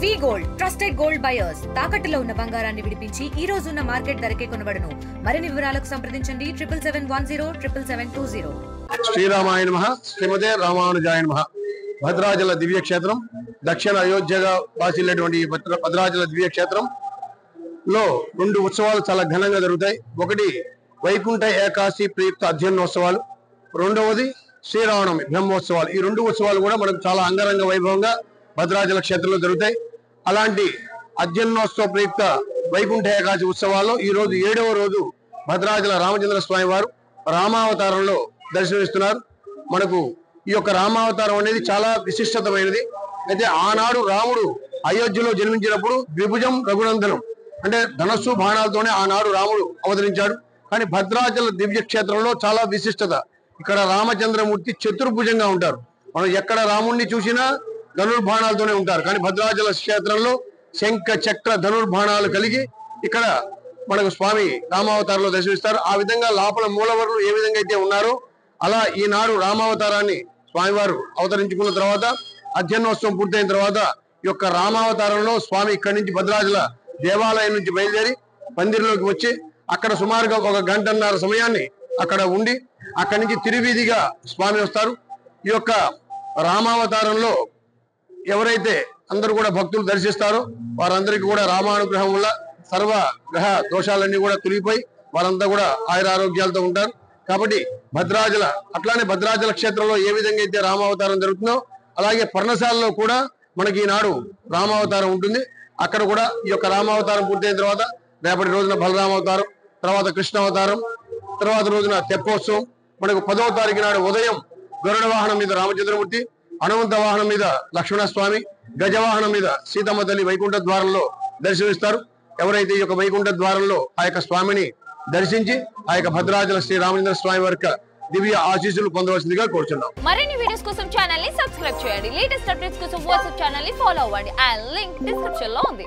వి gold trusted gold buyers తాకట్టులో ఉన్న బంగారాన్ని విడిపించి ఈ రోజు ఉన్న మార్కెట్ ధరకే కొనబడును. మరిన్ని వివరాలకు సంప్రదించండి 77107720. శ్రీరామాయ నమః. శ్రీమతే రామానుజాయ నమః. భద్రాచల దివ్య క్షేత్రం దక్షిణ అయోధ్యగా వాసిల్లేటువంటి భద్రాచల దివ్య క్షేత్రంలో రెండు ఉత్సవాలు చాలా ఘనంగా జరుగుతాయి. ఒకటి వైకుంఠ ఏకాదశి ప్రీత అధ్యయనోత్సవాలు, రెండవది శ్రీరామనవమి బ్రహ్మోత్సవాలు. ఈ రెండు ఉత్సవాలు కూడా మనకు చాలా అంగరంగ వైభవంగా భద్రాచల క్షేత్రంలో జరుగుతాయి. అలాంటి అధ్యయనోత్సవ ప్రీత వైకుంఠ ఏకాదశి ఉత్సవాల్లో ఈ రోజు 7వ రోజు భద్రాచల రామచంద్ర స్వామి వారు రామావతారంలో దర్శనమిస్తున్నారు. మనకు ఈ యొక్క రామావతారం అనేది చాలా విశిష్టతమైనది. అయితే ఆనాడు రాముడు అయోధ్యలో జన్మించినప్పుడు ద్విభుజం రఘునందనం అంటే ధనస్సు బాణాలతోనే ఆనాడు రాముడు అవతరించాడు. కానీ భద్రాచల దివ్య క్షేత్రంలో చాలా విశిష్టత. ఇక్కడ రామచంద్రమూర్తి చతుర్భుజంగా ఉంటారు. మనం ఎక్కడ రాముణ్ణి చూసినా ధనుర్బాణాలతోనే ఉంటారు. కానీ భద్రాచల క్షేత్రంలో శంఖ చక్ర ధనుర్బాణాలు కలిగి ఇక్కడ మనకు స్వామి రామావతారంలో దర్శనమిస్తారు. ఆ విధంగా లోపల మూలవరులు ఏ విధంగా అయితే ఉన్నారో అలా ఈనాడు రామావతారాన్ని స్వామివారు అవతరించుకున్న తర్వాత అధ్యయనోత్సవం పూర్తయిన తర్వాత ఈ యొక్క రామావతారంలో స్వామి ఇక్కడి నుంచి భద్రాచల దేవాలయం నుంచి బయలుదేరి పందిరిలోకి వచ్చి అక్కడ సుమారుగా 1 గంటన్నర సమయాన్ని అక్కడ ఉండి అక్కడి నుంచి తిరువీధిగా స్వామి వస్తారు. ఈ యొక్క రామావతారంలో ఎవరైతే అందరూ కూడా భక్తులు దర్శిస్తారో వారందరికీ కూడా రామానుగ్రహం వల్ల సర్వ గ్రహ దోషాలన్నీ కూడా తొలగిపోయి వారంతా కూడా ఆయురారోగ్యాలతో ఉంటారు. కాబట్టి భద్రాచల అట్లానే భద్రాచల క్షేత్రంలో ఏ విధంగా అయితే రామావతారం జరుగుతుందో అలాగే పర్ణశాలలో కూడా మనకి ఈనాడు రామావతారం ఉంటుంది. అక్కడ కూడా ఈ యొక్క రామావతారం పూర్తయిన తర్వాత రేపటి రోజున బలరామావతారం, తర్వాత కృష్ణావతారం, తర్వాత రోజున తెప్పోత్సవం. మనకు 10వ తారీఖు నాడు ఉదయం గరుడ వాహనం మీద రామచంద్రమూర్తి, హనుమంత వాహనం మీద లక్ష్మణస్వామి, గజవాహనం మీద సీతమ్మ తల్లి వైకుంఠ ద్వారంలో దర్శనమిస్తారు. ఎవరైతే ఈ యొక్క వైకుంఠ ద్వారంలో ఆ యొక్క స్వామిని దర్శించి ఆ యొక్క భద్రాచల శ్రీ రామచంద్ర స్వామి వారి దివ్య ఆశీస్సులు పొందవలసిందిగా కోరుచున్నాం. మరిన్ని వీడియోస్ కోసం ఛానల్ ని సబ్స్క్రైబ్ చేయండి. లేటెస్ట్ అప్డేట్స్ కోసం వాట్సాప్ ఛానల్ ని ఫాలో అవ్వండి. ఆ లింక్ డిస్క్రిప్షన్ లో ఉంది.